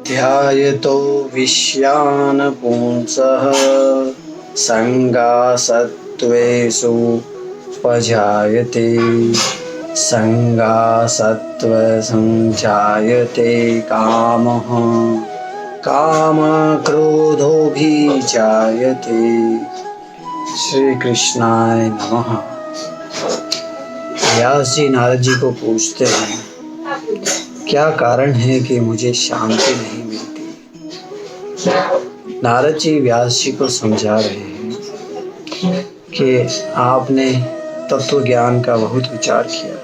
ध्यायतो विषयान् पुंसः संगासत्त्वेषु पजायते संगासत्त्वसंजायते कामः कामक्रोधोऽभिजायते। श्री कृष्णाय नमः। व्यास जी नारद जी को पूछते हैं, क्या कारण है कि मुझे शांति नहीं मिलती। नारद जी व्यास जी को समझा रहे हैं कि आपने तत्व ज्ञान का बहुत विचार किया,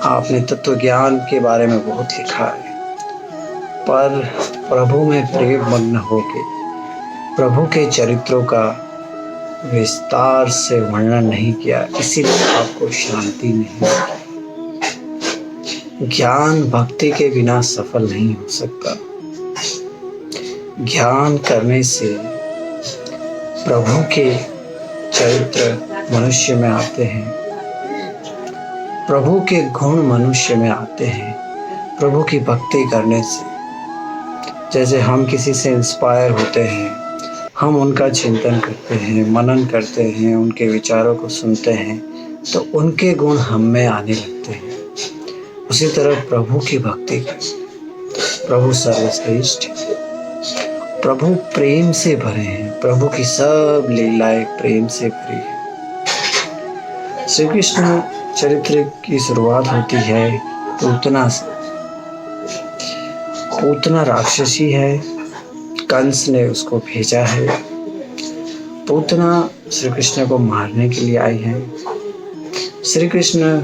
आपने तत्व ज्ञान के बारे में बहुत लिखा है, पर प्रभु में प्रेम मग्न होके प्रभु के चरित्रों का विस्तार से वर्णन नहीं किया, इसीलिए आपको शांति नहीं मिली। ज्ञान भक्ति के बिना सफल नहीं हो सकता। ज्ञान करने से प्रभु के चरित्र मनुष्य में आते हैं, प्रभु के गुण मनुष्य में आते हैं। प्रभु की भक्ति करने से जैसे हम किसी से इंस्पायर होते हैं, हम उनका चिंतन करते हैं, मनन करते हैं, उनके विचारों को सुनते हैं, तो उनके गुण हम में आने लगते हैं। उसी तरह प्रभु की भक्ति करें। प्रभु सर्वश्रेष्ठ है, प्रभु प्रेम से भरे हैं, प्रभु की सब लीलाएं प्रेम से भरी है। श्री कृष्ण चरित्र की शुरुआत होती है पूतना से। पूतना राक्षसी है, कंस ने उसको भेजा है। पूतना श्री कृष्ण को मारने के लिए आई है। श्री कृष्ण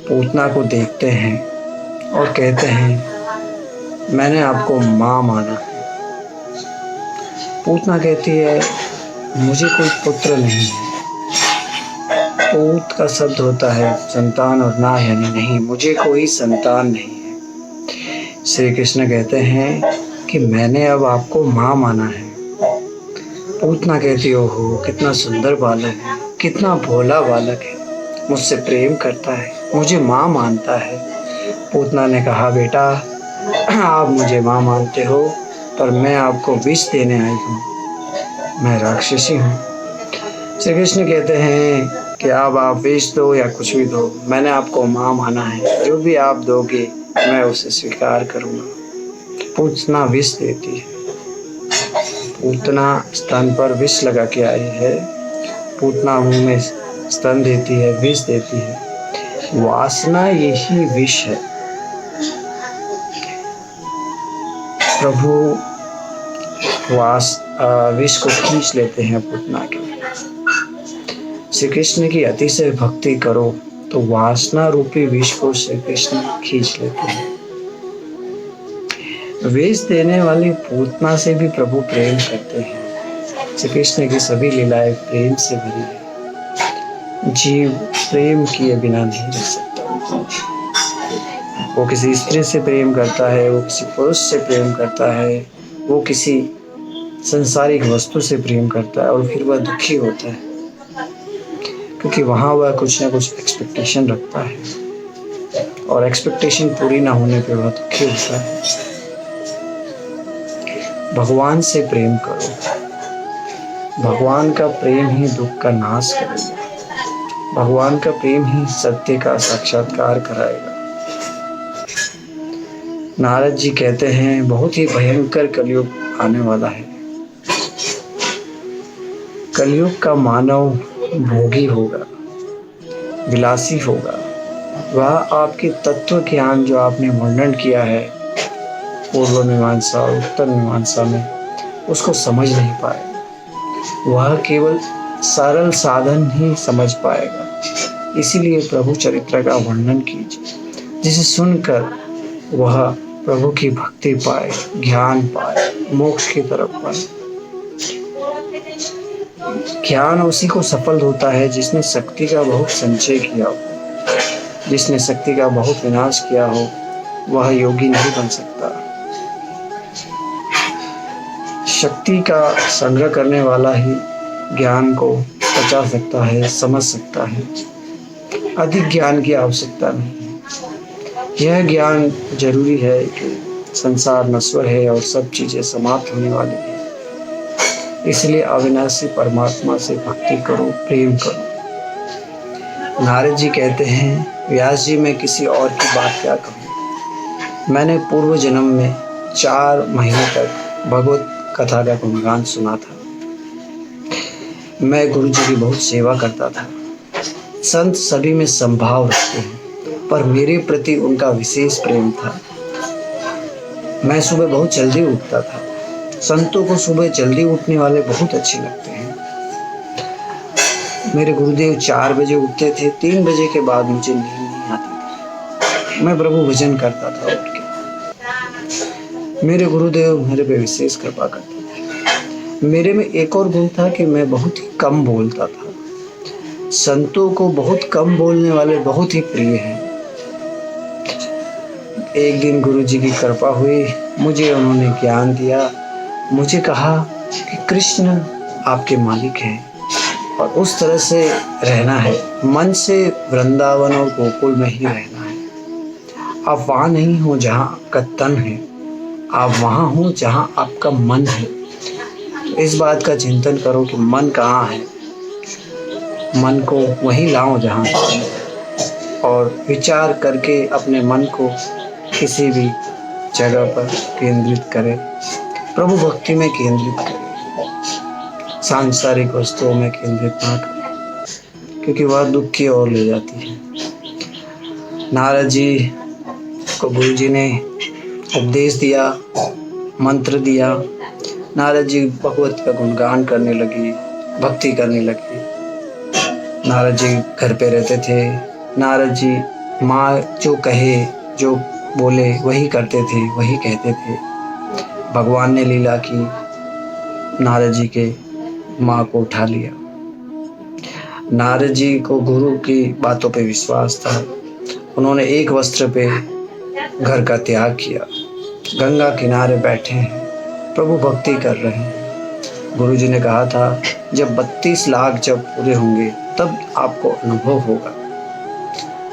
पूतना को देखते हैं और कहते हैं, मैंने आपको माँ माना है। पूतना कहती है, मुझे कोई पुत्र नहीं है। पूत का शब्द होता है संतान और ना यानी नहीं, मुझे कोई संतान नहीं है। श्री कृष्ण कहते हैं कि मैंने अब आपको माँ माना है। पूतना कहती, ओहो कितना सुंदर बालक है, कितना भोला बालक है, मुझसे प्रेम करता है, मुझे माँ मानता है। पूतना ने कहा, बेटा आप मुझे माँ मानते हो, पर मैं आपको विष देने आई हूँ, मैं राक्षसी हूँ। श्री कृष्ण कहते हैं कि अब आप विष दो या कुछ भी दो, मैंने आपको माँ माना है, जो भी आप दोगे मैं उसे स्वीकार करूँगा। पूतना विष देती है। पूतना स्तन पर विष लगा के आई है। पूतना मुंह में स्तन देती है, विष देती है। वासना यही विष है। प्रभु विष को खींच लेते हैं पूतना के। श्री कृष्ण की अतिशय भक्ति करो तो वासना रूपी विष को श्री कृष्ण खींच लेते हैं। विष देने वाली पूतना से भी प्रभु प्रेम करते हैं। श्री कृष्ण की सभी लीलाएं प्रेम से भरी है। जीव प्रेम किए बिना नहीं रह सकता। वो किसी स्त्री से प्रेम करता है, वो किसी पुरुष से प्रेम करता है, वो किसी संसारिक वस्तु से प्रेम करता है और फिर वह दुखी होता है, क्योंकि वहाँ वह कुछ ना कुछ एक्सपेक्टेशन रखता है और एक्सपेक्टेशन पूरी ना होने पर वह दुखी होता है। भगवान से प्रेम करो, भगवान का प्रेम ही दुख का नाश करेगा, भगवान का प्रेम ही सत्य का साक्षात्कार कराएगा। नारद जी कहते हैं, बहुत ही भयंकर कलयुग आने वाला है। कलयुग का मानव भोगी होगा, विलासी होगा। वह आपके तत्व ज्ञान जो आपने वर्णन किया है पूर्व मीमांसा और उत्तर मीमांसा में, उसको समझ नहीं पाएगा। वह केवल सरल साधन ही समझ पाएगा। इसीलिए प्रभु चरित्र का वर्णन कीजिए, जिसे सुनकर वह प्रभु की भक्ति पाए, ज्ञान पाए, मोक्ष की तरफ बढ़े। ज्ञान उसी को सफल होता है जिसने शक्ति का बहुत संचय किया हो, जिसने शक्ति का बहुत विनाश किया हो, वह योगी नहीं बन सकता। शक्ति का संग्रह करने वाला ही ज्ञान को पचा सकता है, समझ सकता है। अधिक ज्ञान की आवश्यकता नहीं है। यह ज्ञान जरूरी है कि संसार नश्वर है और सब चीजें समाप्त होने वाली है, इसलिए अविनाशी परमात्मा से भक्ति करो, प्रेम करो। नारद जी कहते हैं, व्यास जी मैं किसी और की बात क्या कहूँ। मैंने पूर्व जन्म में 4 महीने तक भगवत कथा का गुणगान सुना था। मैं गुरु जी की बहुत सेवा करता था। संत सभी में संभाव रखते हैं, पर मेरे प्रति उनका विशेष प्रेम था। मैं सुबह बहुत जल्दी उठता था। संतों को सुबह जल्दी उठने वाले बहुत अच्छे लगते हैं। मेरे गुरुदेव 4 बजे उठते थे। 3 बजे के बाद मुझे नींद नहीं आती थी। मैं प्रभु भजन करता था उठ के। मेरे गुरुदेव मेरे पे विशेष कृपा करते थे। मेरे में एक और गुण था कि मैं बहुत ही कम बोलता था। संतों को बहुत कम बोलने वाले बहुत ही प्रिय हैं। एक दिन गुरु जी की कृपा हुई, मुझे उन्होंने ज्ञान दिया। मुझे कहा कि कृष्ण आपके मालिक हैं और उस तरह से रहना है। मन से वृंदावन और गोकुल में ही रहना है। आप वहाँ नहीं हो जहाँ आपका तन है, आप वहाँ हो जहाँ आपका मन है। तो इस बात का चिंतन करो कि मन कहाँ है, मन को वहीं लाओ जहाँ, और विचार करके अपने मन को किसी भी जगह पर केंद्रित करें। प्रभु भक्ति में केंद्रित करें, सांसारिक वस्तुओं में केंद्रित ना करें, क्योंकि वह दुख की ओर ले जाती है। नारद जी को गुरु जी ने उपदेश दिया, मंत्र दिया। नारद जी भगवत का गुणगान करने लगी, भक्ति करने लगी। नारद जी घर पे रहते थे। नारद जी माँ जो कहे, जो बोले वही करते थे, वही कहते थे। भगवान ने लीला की, नारद जी के माँ को उठा लिया। नारद जी को गुरु की बातों पे विश्वास था। उन्होंने एक वस्त्र पे घर का त्याग किया, गंगा किनारे बैठे हैं, प्रभु भक्ति कर रहे हैं। गुरु जी ने कहा था, जब 32 लाख जब पूरे होंगे तब आपको अनुभव होगा।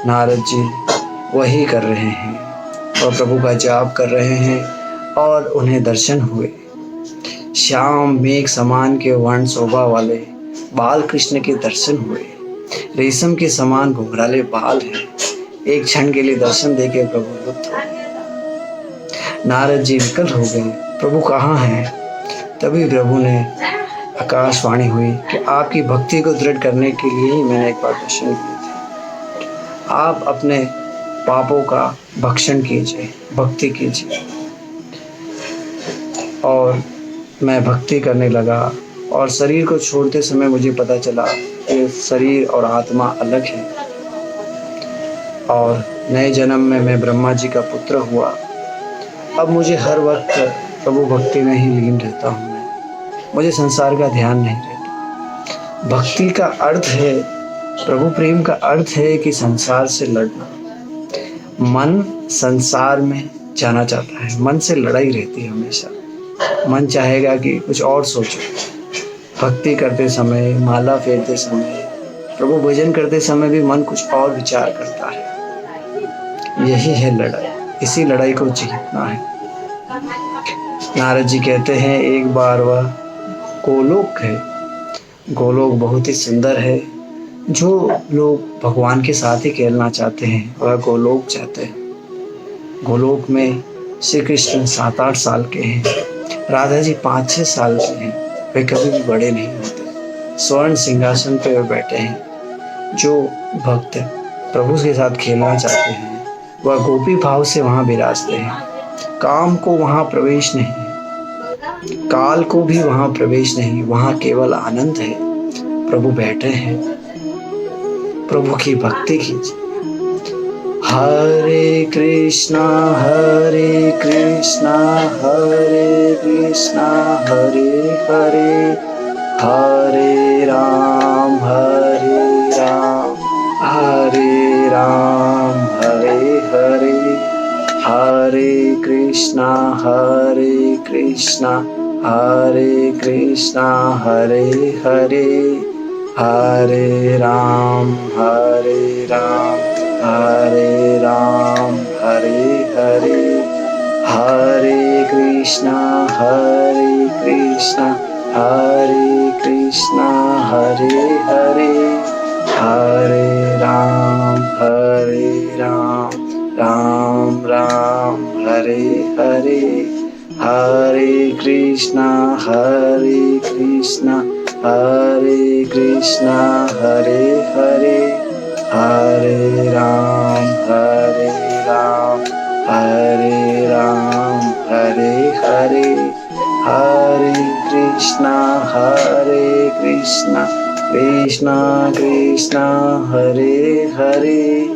नारद जी वही कर रहे हैं और प्रभु का जाप कर रहे हैं और उन्हें दर्शन हुए। श्याम मेघ समान के वर्ण शोभा वाले बाल कृष्ण के दर्शन हुए। रेशम के समान घुंघराले बाल हैं। एक क्षण के लिए दर्शन देके प्रभु लुप्त हो गए। नारद जी विकल हो गए, प्रभु कहाँ हैं? तभी प्रभु ने आकाशवाणी हुई कि आपकी भक्ति को दृढ़ करने के लिए ही मैंने एक बार दर्शन किए थे। आप अपने पापों का भक्षण कीजिए, भक्ति कीजिए। और मैं भक्ति करने लगा और शरीर को छोड़ते समय मुझे पता चला कि शरीर और आत्मा अलग है। और नए जन्म में मैं ब्रह्मा जी का पुत्र हुआ। अब मुझे हर वक्त प्रभु भक्ति में ही लीन रहता हूँ। मुझे संसार का ध्यान नहीं रहता। भक्ति का अर्थ है, प्रभु प्रेम का अर्थ है कि संसार से लड़ना। मन संसार में जाना चाहता है, मन से लड़ाई रहती है हमेशा। मन चाहेगा कि कुछ और सोचो। भक्ति करते समय, माला फेरते समय, प्रभु भजन करते समय भी मन कुछ और विचार करता है। यही है लड़ाई, इसी लड़ाई को जीतना है। नारद जी कहते हैं, एक बार वह गोलोक है। गोलोक बहुत ही सुंदर है। जो लोग भगवान के साथ ही खेलना चाहते हैं वह गोलोक चाहते हैं। गोलोक में श्री कृष्ण 7-8 साल के हैं, राधा जी 5-6 साल के हैं। वे कभी भी बड़े नहीं होते। स्वर्ण सिंहासन पे वे बैठे हैं। जो भक्त प्रभु के साथ खेलना चाहते हैं वह गोपी भाव से वहाँ विराजते हैं। काम को वहाँ प्रवेश नहीं है, काल को भी वहाँ प्रवेश नहीं, वहाँ केवल आनंद है। प्रभु बैठे हैं। प्रभु की भक्ति कीजिए। हरे कृष्णा हरे कृष्णा हरे कृष्णा हरे हरे हरे राम हरे राम हरे हरे हरे कृष्णा हरे कृष्णा हरे कृष्णा हरे हरे हरे राम हरे राम हरे हरे, हरे कृष्णा कृष्णा कृष्णा हरे हरे, हरे राम राम राम हरे हरे, हरे कृष्णा कृष्णा हरे हरे, हरे राम हरे हरे, हरे कृष्णा कृष्णा कृष्णा हरे हरे,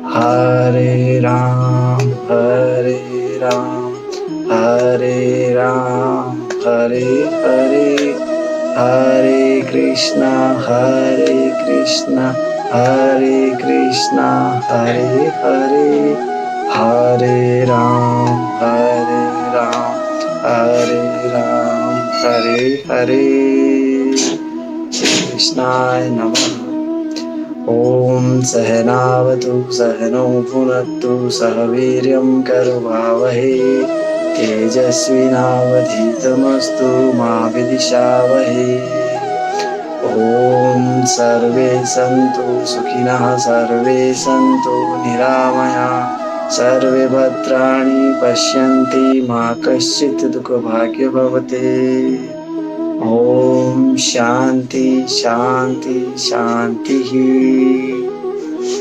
हरे राम हरे राम हरे हरे, हरे कृष्णा हरे कृष्णा हरे हरे, हरे राम हरे राम हरे हरे। श्री कृष्णाय नमः। ॐ सहनावतु सहनौ भुनक्तु सह वीर्यं करवावहै, तेजस्विनावधीतमस्तु मा विद्विषावहै। ॐ सर्वे सन्तु सुखिनः, सर्वे सन्तु निरामयाः, सर्वे भद्राणि पश्यन्ति मा कश्चित् दुःखभाग् भवते। ॐ शान्ति शान्ति शान्तिः।